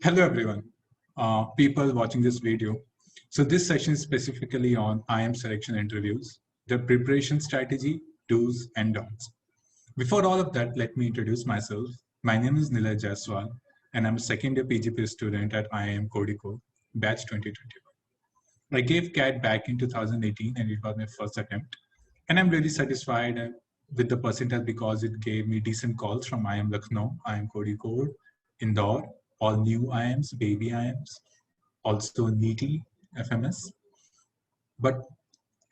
Hello everyone, people watching this video. So this session is specifically on IIM selection interviews, the preparation strategy, do's and don'ts. Before all of that, let me introduce myself. My name is Nilay Jayswal and I'm a second year PGP student at IIM Codico, batch 2021. I gave CAT back in 2018 and it was my first attempt. And I'm really satisfied with the percentile because it gave me decent calls from IIM Lucknow, IIM Codico, Indore, all new IIMs, baby IIMs, also NEETI, FMS. But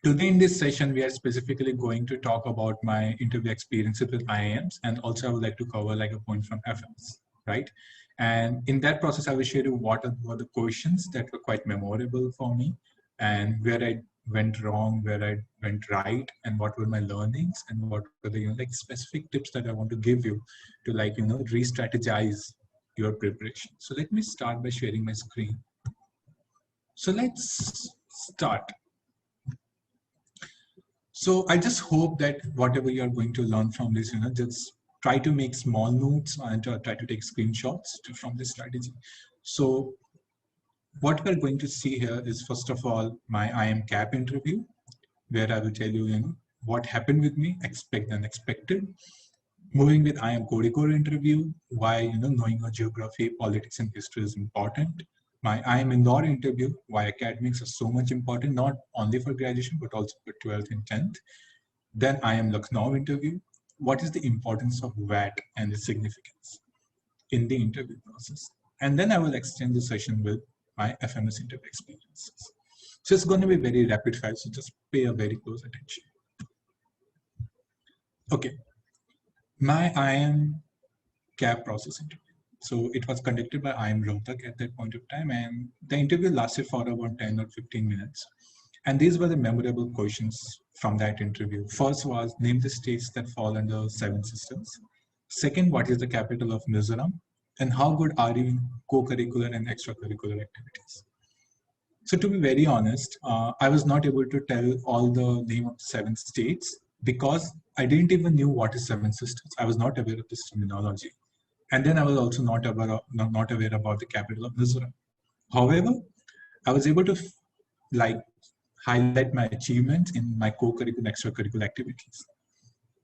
today in this session, we are specifically going to talk about my interview experiences with IIMs, and also I would like to cover like a point from FMS, right? And in that process, I will share you what were the questions that were quite memorable for me, and where I went wrong, where I went right, and what were my learnings, and what were the like specific tips that I want to give you to re-strategize your preparation. So let me start by sharing my screen. So let's start. So I just hope that whatever you're going to learn from this, just try to make small notes and try to take screenshots from this strategy. So what we're going to see here is, first of all, my IIM CAP interview, where I will tell you, what happened with me, expect unexpected. Moving with IIM Codico interview, why knowing your geography, politics, and history is important. My IIM Indore interview, why academics are so much important, not only for graduation, but also for 12th and 10th. Then IIM Lucknow interview, what is the importance of VAT and its significance in the interview process. And then I will extend the session with my FMS interview experiences. So it's going to be very rapid fire, so just pay a very close attention. Okay. My IIM CAP process interview. So it was conducted by IIM Rohtak at that point of time, and the interview lasted for about 10 or 15 minutes. And these were the memorable questions from that interview. First was, name the states that fall under 7 systems. Second, what is the capital of Mizoram? And how good are you in co-curricular and extracurricular activities? So to be very honest, I was not able to tell all the name of 7 states because I didn't even knew what is 7 systems. I was not aware of this terminology. And then I was also not aware about the capital of Mizoram. However, I was able to highlight my achievements in my co-curricular and extracurricular activities.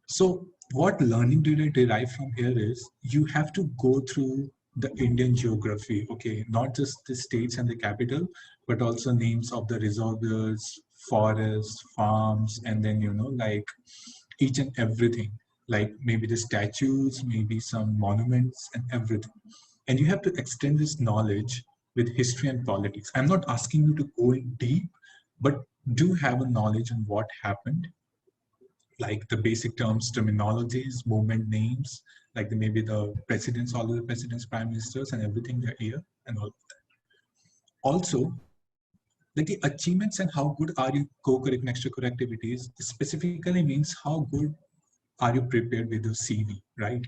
So what learning did I derive from here is, you have to go through the Indian geography, okay, not just the states and the capital, but also names of the reservoirs, forests, farms, and then, each and everything, like maybe the statues, maybe some monuments and everything. And you have to extend this knowledge with history and politics. I'm not asking you to go in deep, but do have a knowledge on what happened, like the basic terms, terminologies, movement names, like maybe the presidents, all of the presidents, prime ministers, and everything they're here, and all of that. Also, like the achievements and how good are you co-curricular extracurricular activities specifically means how good are you prepared with your CV, right?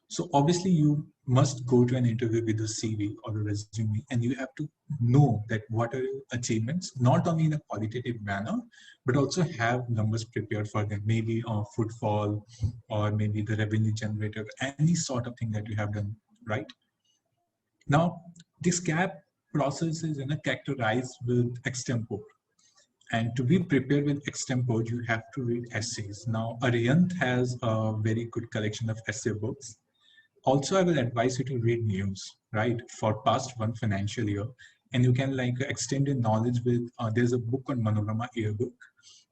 So obviously you must go to an interview with a CV or a resume, and you have to know that what are your achievements, not only in a qualitative manner, but also have numbers prepared for them, maybe footfall, or maybe the revenue generator, any sort of thing that you have done, right? Now, this CAP process is characterized with extempore. And to be prepared with extempore, you have to read essays. Now, Arihant has a very good collection of essay books. Also, I will advise you to read news, right, for past 1 financial year. And you can extend your knowledge with, there's a book on Manorama Yearbook,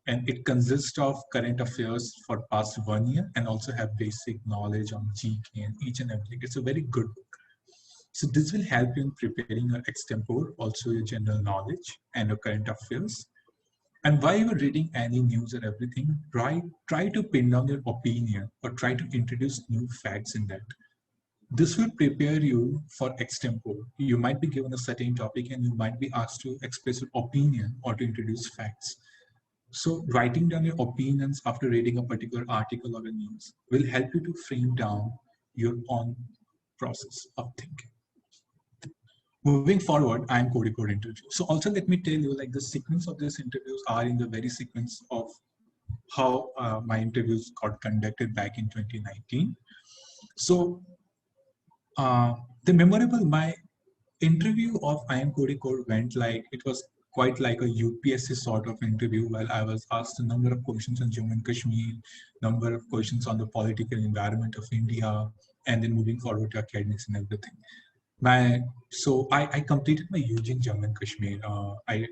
and it consists of current affairs for past 1 year and also have basic knowledge on GK and each and everything. It's a very good book. So this will help you in preparing your extempore, also your general knowledge and your current affairs. And while you're reading any news or everything, try to pin down your opinion or try to introduce new facts in that. This will prepare you for extempore. You might be given a certain topic and you might be asked to express your opinion or to introduce facts. So writing down your opinions after reading a particular article or a news will help you to frame down your own process of thinking. Moving forward, IIM Codico interview. So also let me tell you, the sequence of these interviews are in the very sequence of how my interviews got conducted back in 2019. So the memorable, my interview of IIM Code went like, it was quite like a UPSC sort of interview where I was asked a number of questions on Jammu and Kashmir, number of questions on the political environment of India, and then moving forward to academics and everything. I completed my UG in Jammu and Kashmir.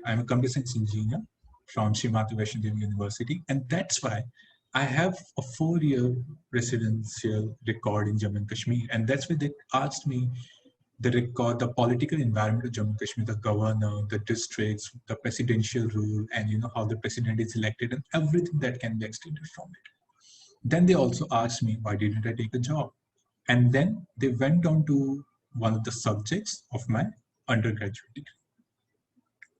I'm a computer science engineer from Shri Mata Vaishno Devi University, and that's why I have a 4-year residential record in Jammu and Kashmir, and that's why they asked me the record, the political environment of Jammu and Kashmir, the governor, the districts, the presidential rule, and how the president is elected, and everything that can be extended from it. Then they also asked me, why didn't I take a job? And then they went on to one of the subjects of my undergraduate degree.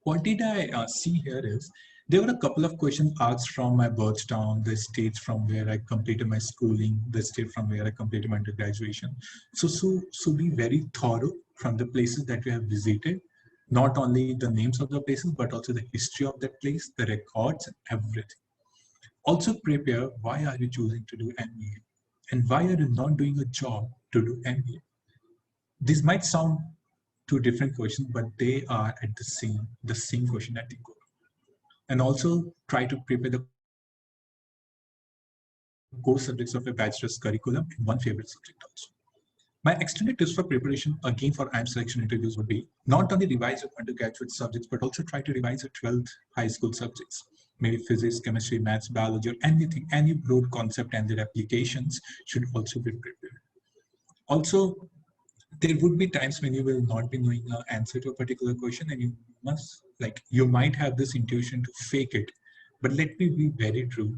What did I see here is, there were a couple of questions asked from my birth town, the states from where I completed my schooling, the state from where I completed my undergraduation. So be very thorough from the places that you have visited, not only the names of the places, but also the history of that place, the records, and everything. Also prepare, why are you choosing to do MBA? And why are you not doing a job to do MBA? These might sound two different questions, but they are at the same question at the core. And also try to prepare the core subjects of a bachelor's curriculum and one favorite subject also. My extended tips for preparation, again for IIM selection interviews, would be not only revise your undergraduate subjects, but also try to revise your 12th high school subjects. Maybe physics, chemistry, maths, biology, or anything, any broad concept and their applications should also be prepared. Also, there would be times when you will not be knowing the answer to a particular question, and you might have this intuition to fake it. But let me be very true.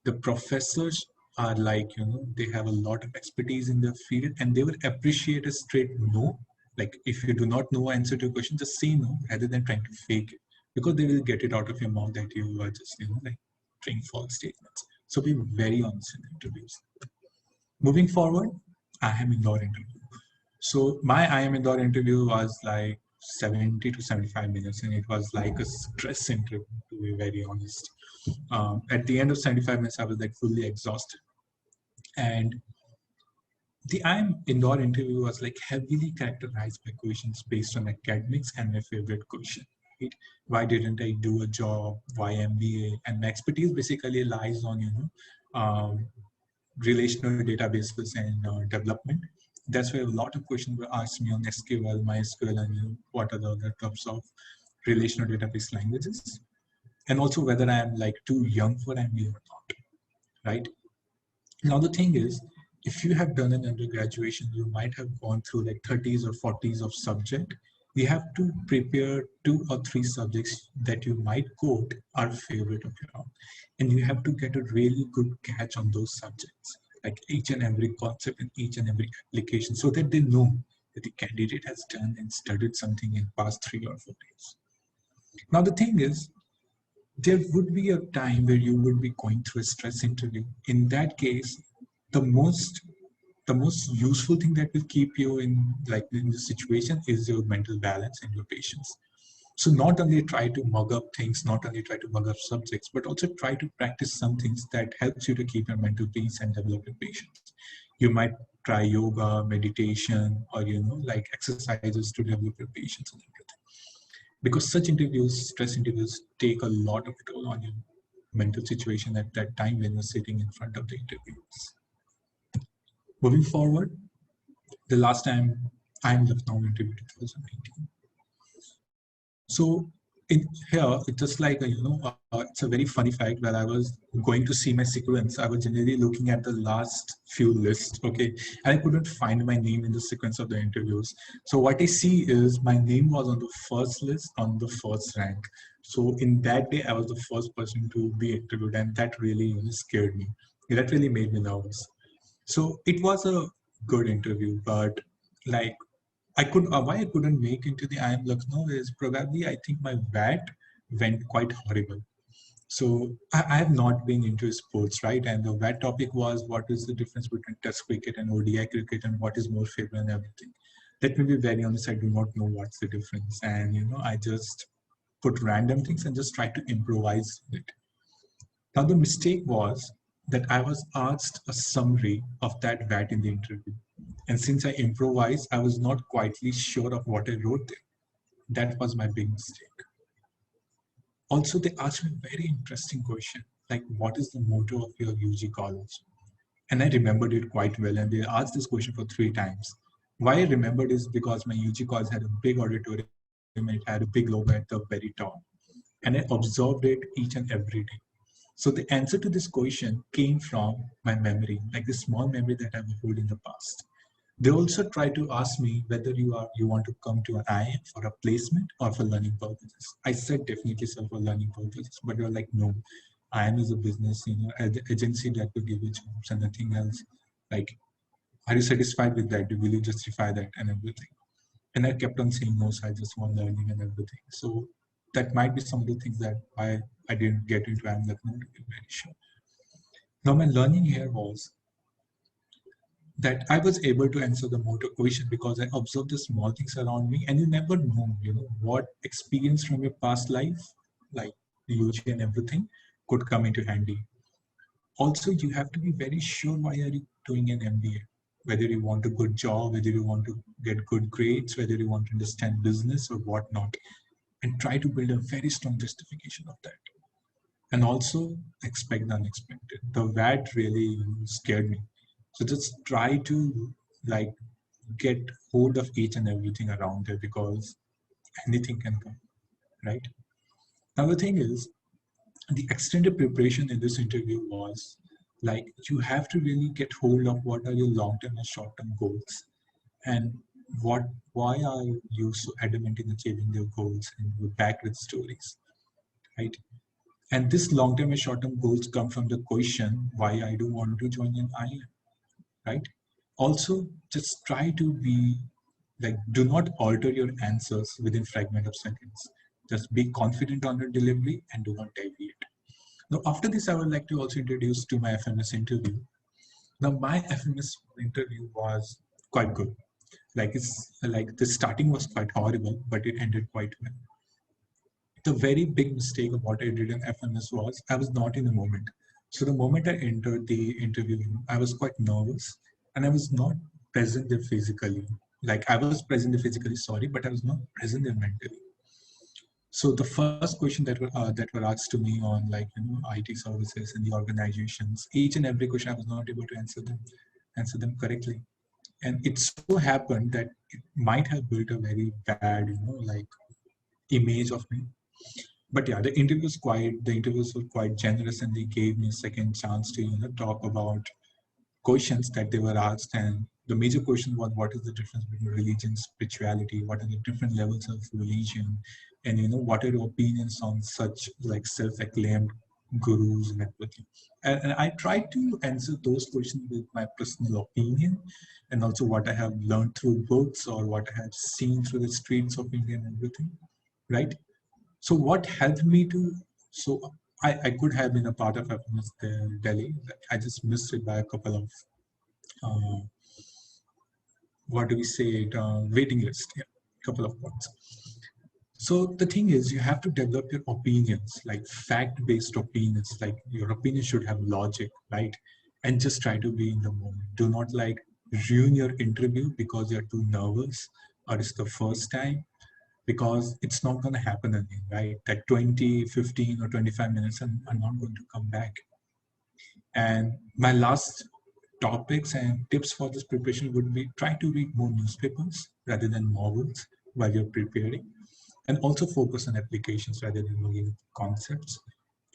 The professors are they have a lot of expertise in their field, and they will appreciate a straight no. Like, if you do not know answer to a question, just say no rather than trying to fake it, because they will get it out of your mouth that you are just, trying false statements. So be very honest in interviews. Moving forward, IIM Indore interview. So my IIM Indore interview was like 70 to 75 minutes, and it was like a stress interview, to be very honest. At the end of 75 minutes, I was like fully exhausted. And the IIM Indore interview was like heavily characterized by questions based on academics and my favorite question. Right? Why didn't I do a job? Why MBA? And my expertise basically lies on relational databases and development. That's why a lot of questions were asked me on SQL, MySQL, and what are the other types of relational database languages, and also whether I am like too young for MBA or not. Right now, the thing is, if you have done an undergraduation, you might have gone through like 30s or 40s of subject. You have to prepare 2 or 3 subjects that you might quote are favorite of your own, and you have to get a really good catch on those subjects, like each and every concept and each and every application, so that they know that the candidate has done and studied something in past 3 or 4 days. Now the thing is, there would be a time where you would be going through a stress interview. In that case, the most useful thing that will keep you in this situation is your mental balance and your patience. So not only try to mug up things, not only try to mug up subjects, but also try to practice some things that helps you to keep your mental peace and develop your patience. You might try yoga, meditation, or exercises to develop your patience and everything. Because such interviews, stress interviews, take a lot of toll on your mental situation at that time when you're sitting in front of the interviews. Moving forward, the last time IIM Lucknow interview 2019. So in here, it's just like it's a very funny fact. While I was going to see my sequence, I was generally looking at the last few lists, okay, and I couldn't find my name in the sequence of the interviews. So what I see is my name was on the first list, on the first rank. So in that day, I was the first person to be interviewed, and that really scared me. That really made me nervous. So it was a good interview, but why I couldn't make into the IIM Lucknow is probably, I think my VAT went quite horrible. So I have not been into sports, right? And the VAT topic was, what is the difference between Test cricket and ODI cricket, and what is more favorable and everything. Let me be very honest, I do not know what's the difference. And I just put random things and just try to improvise it. Now the mistake was that I was asked a summary of that VAT in the interview. And since I improvised, I was not quietly sure of what I wrote there. That was my big mistake. Also, they asked me a very interesting question, like, what is the motto of your UG college? And I remembered it quite well. And they asked this question for 3 times. Why I remembered is because my UG college had a big auditorium and it had a big logo at the very top. And I observed it each and every day. So the answer to this question came from my memory, like the small memory that I hold in the past. They also try to ask me whether you want to come to an IIM for a placement or for learning purposes. I said definitely sir for learning purposes, but they were like, no, IIM is a business, agency that will give you jobs and nothing else. Like, are you satisfied with that? Will you justify that and everything? And I kept on saying no, so I just want learning and everything. So that might be some of the things that I didn't get into. I'm not very sure. Now my learning here was that I was able to answer the motor question because I observed the small things around me, and you never know, what experience from your past life, like the UG and everything, could come into handy. Also, you have to be very sure why are you doing an MBA, whether you want a good job, whether you want to get good grades, whether you want to understand business or whatnot, and try to build a very strong justification of that. And also expect the unexpected. The VAT really scared me. So just try to like get hold of each and everything around there because anything can come, right? Now the thing is, the extended preparation in this interview was like you have to really get hold of what are your long-term and short-term goals, and why are you so adamant in achieving your goals, and you're back with stories, right? And this long-term and short-term goals come from the question why I do want to join an IIM, right? Also, just try to be like, do not alter your answers within fragment of seconds. Just be confident on your delivery and do not deviate. Now, after this, I would like to also introduce to my FMS interview. Now, my FMS interview was quite good. Like the starting was quite horrible, but it ended quite well. The very big mistake of what I did in FMS was I was not in the moment. So the moment I entered the interview room, I was quite nervous and I was not present there physically. Like I was present there physically, sorry, but I was not present there mentally. So the first question that were asked to me on IT services and the organizations, each and every question I was not able to answer them correctly. And it so happened that it might have built a very bad, image of me. But yeah, the interviews were quite generous, and they gave me a second chance to talk about questions that they were asked. And the major question was, what is the difference between religion and spirituality? What are the different levels of religion? And what are your opinions on such like self-acclaimed gurus and everything? And I tried to answer those questions with my personal opinion, and also what I have learned through books or what I have seen through the streets of India and everything, right? So what helped me to, so I could have been a part of FMS Delhi. I just missed it by a couple of, uh, what do we say, waiting list, yeah, couple of points. So the thing is, you have to develop your opinions, like fact-based opinions, like your opinion should have logic, right? And just try to be in the moment. Do not like ruin your interview because you're too nervous or it's the first time, because it's not going to happen again, right? That 20, 15 or 25 minutes are not going to come back. And my last topics and tips for this preparation would be try to read more newspapers rather than novels while you're preparing, and also focus on applications rather than looking at concepts,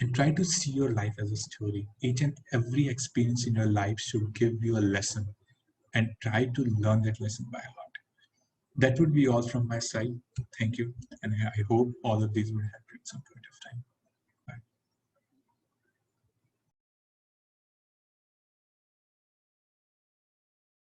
and try to see your life as a story. Each and every experience in your life should give you a lesson, and try to learn that lesson by heart. That would be all from my side. Thank you. And I hope all of these will help you at some point of time.